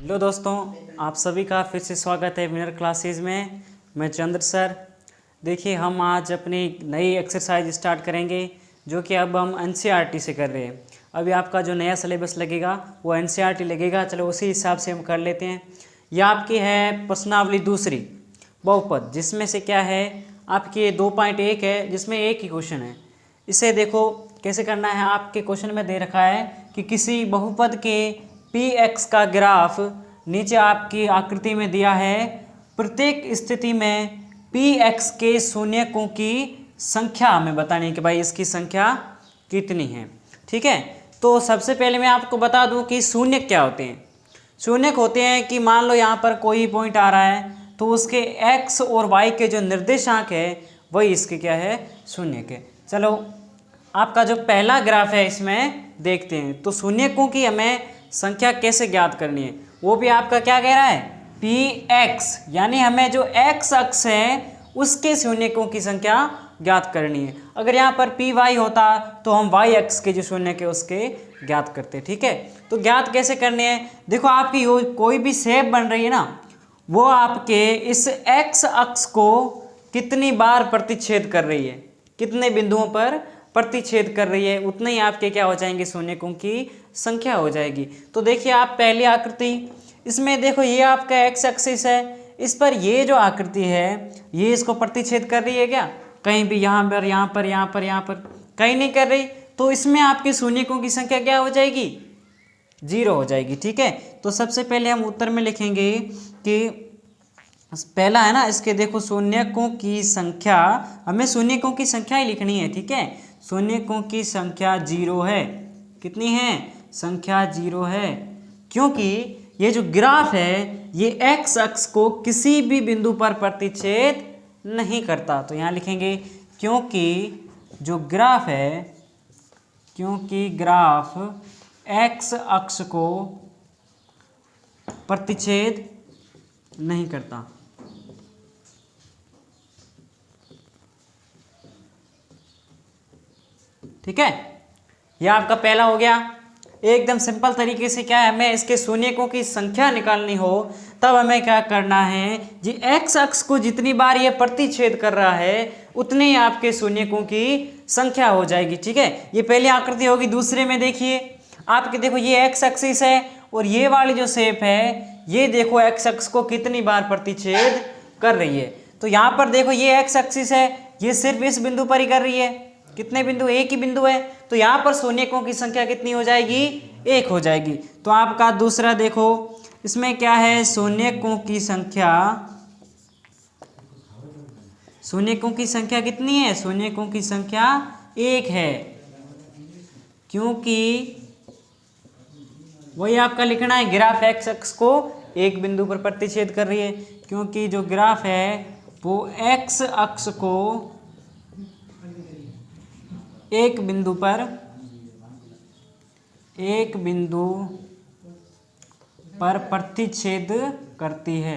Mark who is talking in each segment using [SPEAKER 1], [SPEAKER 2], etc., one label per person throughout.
[SPEAKER 1] Hello दोस्तों, आप सभी का फिर से स्वागत है विनर क्लासेस में। मैं चंद्र सर। देखिए, हम आज अपनी नई एक्सरसाइज स्टार्ट करेंगे जो कि अब हम एनसीईआरटी से कर रहे हैं। अभी आपका जो नया सिलेबस लगेगा वो एनसीईआरटी लगेगा। चलो उसी हिसाब से हम कर लेते हैं। यह आपकी है प्रश्नावली दूसरी बहुपद, जिसमें से क्या है आपकी 2.1 है, जिसमें एक ही क्वेश्चन है। इसे देखो कैसे करना है। आपके क्वेश्चन में दे रखा है कि किसी बहुपद के px का ग्राफ नीचे आपकी आकृति में दिया है। प्रत्येक स्थिति में px के शून्यकों की संख्या हमें बतानी है कि भाई इसकी संख्या कितनी है। ठीक है, तो सबसे पहले मैं आपको बता दूं कि शून्यक क्या होते हैं। शून्यक होते हैं कि मान लो यहाँ पर कोई पॉइंट आ रहा है तो उसके x और y के जो निर्देशांक है वही इसके क्या है, शून्यक है। चलो आपका जो पहला ग्राफ है इसमें देखते हैं। तो शून्यकों की हमें संख्या कैसे ज्ञात करनी है, वो भी आपका क्या कह रहा है, px, यानी हमें जो x अक्ष है उसके शून्यकों की संख्या ज्ञात करनी है। अगर यहाँ पर py होता तो हम y अक्ष के जो शून्यक है उसके ज्ञात करते। ठीक है, तो ज्ञात कैसे करने हैं। देखो आपकी कोई भी शेप बन रही है ना, वो आपके इस x अक्ष को कितनी बार प्रतिच्छेद कर रही है, कितने बिंदुओं पर प्रतिच्छेद कर रही है, उतने ही आपके क्या हो जाएंगे, शून्यकों की संख्या हो जाएगी। तो देखिए आप पहली आकृति, इसमें देखो ये आपका x एक्सिस है, इस पर ये जो आकृति है ये इसको प्रतिच्छेद कर रही है क्या, कहीं भी, यहाँ पर यहाँ पर यहाँ पर यहाँ पर कहीं नहीं कर रही। तो इसमें आपके शून्यकों की संख्या क्या हो जाएगी, 0 हो जाएगी। ठीक है, तो सबसे पहले हम उत्तर में लिखेंगे कि पहला है ना, इसके देखो शून्यकों की संख्या, हमें शून्यकों की संख्या ही लिखनी है। ठीक है, शून्यकों की संख्या 0 है। कितनी है, संख्या 0 है, क्योंकि ये जो ग्राफ है ये x अक्ष को किसी भी बिंदु पर प्रतिच्छेद नहीं करता। तो यहाँ लिखेंगे क्योंकि जो ग्राफ है, क्योंकि ग्राफ x अक्ष को प्रतिच्छेद नहीं करता। ठीक है, यह आपका पहला हो गया। एकदम सिंपल तरीके से क्या है, हमें इसके शून्यकों की संख्या निकालनी हो तब हमें क्या करना है जी, x अक्ष को जितनी बार ये प्रतिच्छेद कर रहा है उतने ही आपके शून्यकों की संख्या हो जाएगी। ठीक है, ये पहली आकृति होगी। दूसरे में देखिए आपके, देखो ये x एक्सिस है और ये वाली जो शेप है ये देखो x अक्ष को कितनी बार प्रतिच्छेद कर रही है। तो यहाँ पर देखो ये x एक्सिस है, ये सिर्फ इस बिंदु पर ही कर रही है। कितने बिंदु, एक ही बिंदु है, तो यहाँ पर शून्यकों की संख्या कितनी हो जाएगी, 1 हो जाएगी। तो आपका दूसरा देखो, इसमें क्या है, शून्यकों की संख्या, शून्यकों की संख्या कितनी है, शून्यकों की संख्या 1 है, क्योंकि वही आपका लिखना है, ग्राफ x अक्ष को एक बिंदु पर प्रतिच्छेद कर रही है, क्योंकि जो ग्राफ है वो x अक्ष को एक बिंदु पर प्रतिच्छेद करती है।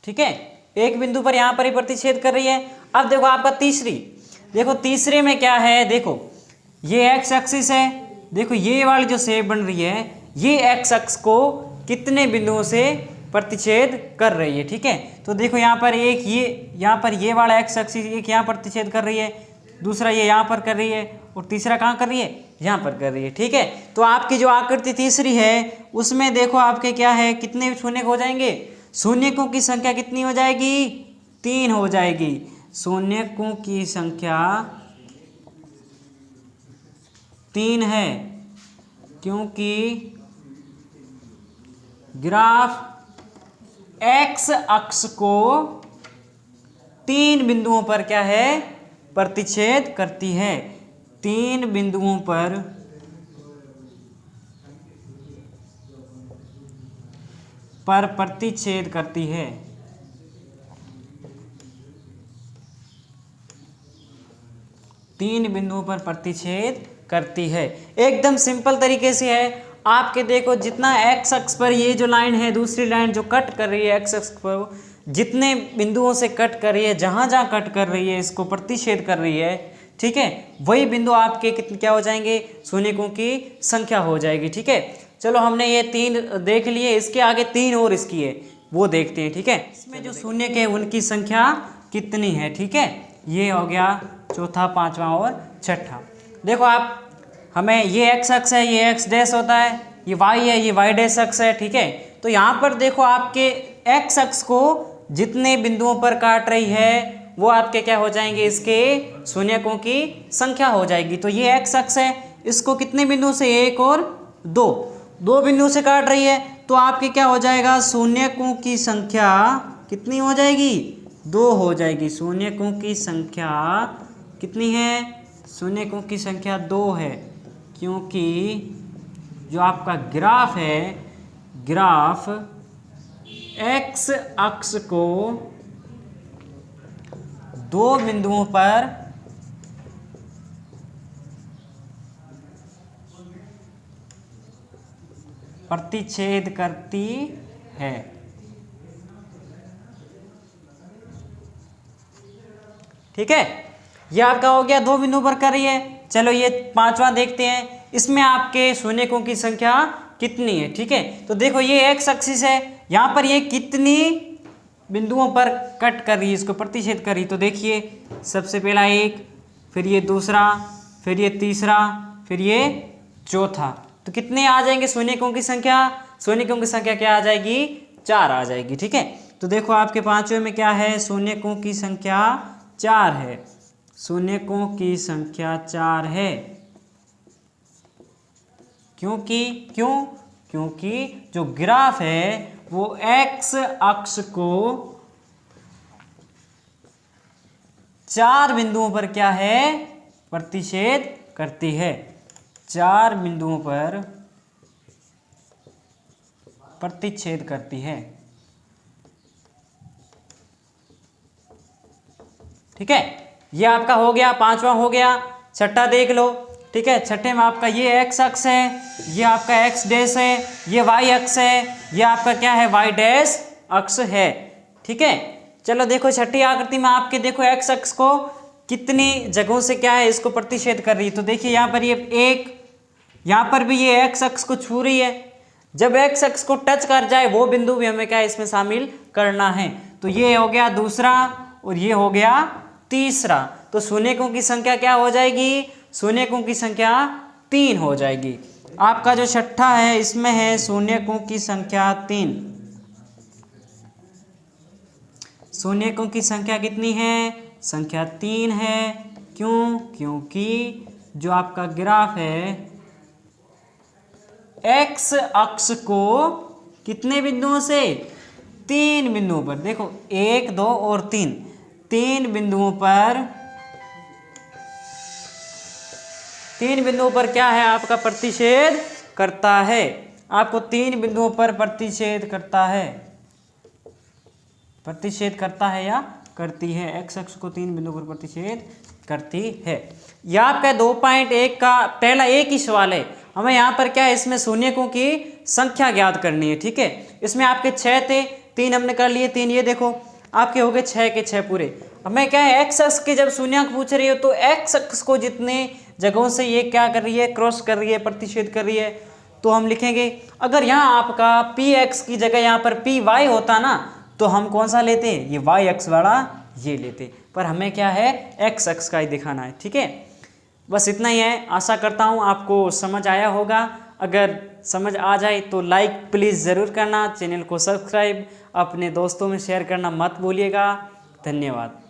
[SPEAKER 1] ठीक है, एक बिंदु पर यहां पर ही प्रतिच्छेद कर रही है। अब देखो आपका तीसरी, देखो तीसरे में क्या है, देखो ये x एक्सिस है, देखो ये वाली जो शेप बन रही है ये x अक्ष को कितने बिंदुओं से प्रतिच्छेद कर रही है। ठीक है, तो देखो यहाँ पर एक, ये यहाँ पर ये वाला x एक्सिस एक यहाँ प्रतिच्छेद कर रही है, दूसरा ये यहाँ पर कर रही है और तीसरा कहाँ कर रही है, यहाँ पर कर रही है। ठीक है, तो आपकी जो आकृति तीसरी है उसमें देखो आपके क्या है, कितने शून्यक हो जाएंगे, शून्यकों की संख्या कितनी हो जाएगी, 3 हो जाएगी। शून्यकों की संख्या 3 है, क्योंकि ग्राफ x अक्ष को 3 बिंदुओं पर क्या है, प्रतिच्छेद करती है। 3 बिंदुओं पर प्रतिच्छेद करती है। तीन बिंदुओं पर प्रतिच्छेद करती है। एकदम सिंपल तरीके से है। आपके देखो जितना x अक्ष पर ये जो लाइन है, दूसरी लाइन जो कट कर रही है x अक्ष पर, जितने बिंदुओं से कट कर रही है, जहाँ जहाँ कट कर रही है इसको प्रतिच्छेद कर रही है, ठीक है, वही बिंदु आपके कितने क्या हो जाएंगे, शून्यकों की संख्या हो जाएगी। ठीक है, चलो हमने ये 3 देख लिए, इसके आगे 3 और इसकी है वो देखते हैं। ठीक है, इसमें जो शून्य के उनकी संख्या कितनी है। ठीक है, ये हो गया चौथा, पांचवा और छठा। देखो आप, हमें ये एक्स अक्ष है, ये एक्स डैश होता है, ये वाई है, ये वाई डैश अक्ष है। ठीक है, तो यहाँ पर देखो आपके एक्स अक्ष को जितने बिंदुओं पर काट रही है वो आपके क्या हो जाएंगे, इसके शून्यकों की संख्या हो जाएगी। तो ये एक्स अक्ष है, इसको कितने बिंदुओं से, 1 और 2 बिंदुओं से काट रही है, तो आपके क्या हो जाएगा, शून्यकों की संख्या कितनी हो जाएगी, 2 हो जाएगी। शून्यकों की संख्या कितनी है, शून्यकों की संख्या 2 है, क्योंकि जो आपका ग्राफ है, ग्राफ एक्स अक्ष को 2 बिंदुओं पर प्रतिच्छेद करती है। ठीक है, यह आपका हो गया 2 बिंदुओं पर कर रही है। चलो ये पांचवा देखते हैं, इसमें आपके शून्यकों की संख्या कितनी है। ठीक है, तो देखो ये एक्स एक्सिस है, यहाँ पर ये कितनी बिंदुओं पर कट कर रही है, इसको प्रतिच्छेद कर रही है। तो देखिए सबसे पहला 1, फिर ये दूसरा, फिर ये तीसरा, फिर ये चौथा। तो कितने आ जाएंगे शून्यकों की संख्या, शून्यकों की संख्या क्या आ जाएगी, 4 आ जाएगी। ठीक है, तो देखो आपके पांचवें में क्या है, शून्यकों की संख्या 4 है, शून्यकों की संख्या 4 है। क्योंकि जो ग्राफ है वो एक्स अक्ष को 4 बिंदुओं पर क्या है, प्रतिच्छेद करती है, 4 बिंदुओं पर प्रतिच्छेद करती है। ठीक है, ये आपका हो गया, पांचवा हो गया। छठा देख लो। ठीक है, छठे में आपका ये एक्स अक्ष है, ये आपका एक्स डैश है, ये वाई अक्ष है, ये आपका क्या है, वाई डैश अक्ष है। ठीक है, चलो देखो छठी आकृति में आपके देखो एक्स अक्ष को कितनी जगहों से क्या है, इसको प्रतिच्छेद कर रही है। तो देखिए यहाँ पर ये एक, यहाँ पर भी ये एक्स अक्ष को छू रही है। जब एक्स अक्ष को टच कर जाए वो बिंदु भी हमें क्या है, इसमें शामिल करना है। तो ये हो गया दूसरा और ये हो गया तीसरा। तो शून्यकों की संख्या क्या हो जाएगी, शून्यकों की संख्या 3 हो जाएगी। आपका जो छठा है इसमें है शून्यकों की संख्या 3। शून्यकों की संख्या कितनी है, संख्या 3 है। क्योंकि जो आपका ग्राफ है एक्स अक्ष को कितने बिंदुओं से, 3 बिंदुओं पर, देखो 1, 2 और 3 बिंदुओं पर क्या है, आपका प्रतिच्छेद करता है। आपको 3 बिंदुओं पर प्रतिच्छेद करता है, या करती है, एक्स अक्ष को 3 बिंदुओं पर प्रतिच्छेद करती है। यह आपका 2.1 का पहला एक ही सवाल है। हमें यहाँ पर क्या है, इसमें शून्यकों की संख्या ज्ञात करनी है। ठीक है, इसमें आपके 6 थे, 3 हमने कर लिए, 3 ये देखो आपके हो गए 6 के 6 पूरे। हमें क्या है, एक्स अक्ष के जब शून्यक पूछ रही हो तो एक्स अक्ष को जितने जगहों से ये क्या कर रही है, क्रॉस कर रही है, प्रतिच्छेद कर रही है, तो हम लिखेंगे। अगर यहाँ आपका पी एक्स की जगह यहाँ पर पी वाई होता ना, तो हम कौन सा लेते, ये वाई अक्ष वाला ये लेते, पर हमें क्या है, एक्स अक्ष का ही दिखाना है। ठीक है, बस इतना ही है। आशा करता हूँ आपको समझ आया होगा। अगर समझ आ जाए तो लाइक प्लीज़ ज़रूर करना, चैनल को सब्सक्राइब अपने दोस्तों में शेयर करना मत भूलिएगा। धन्यवाद।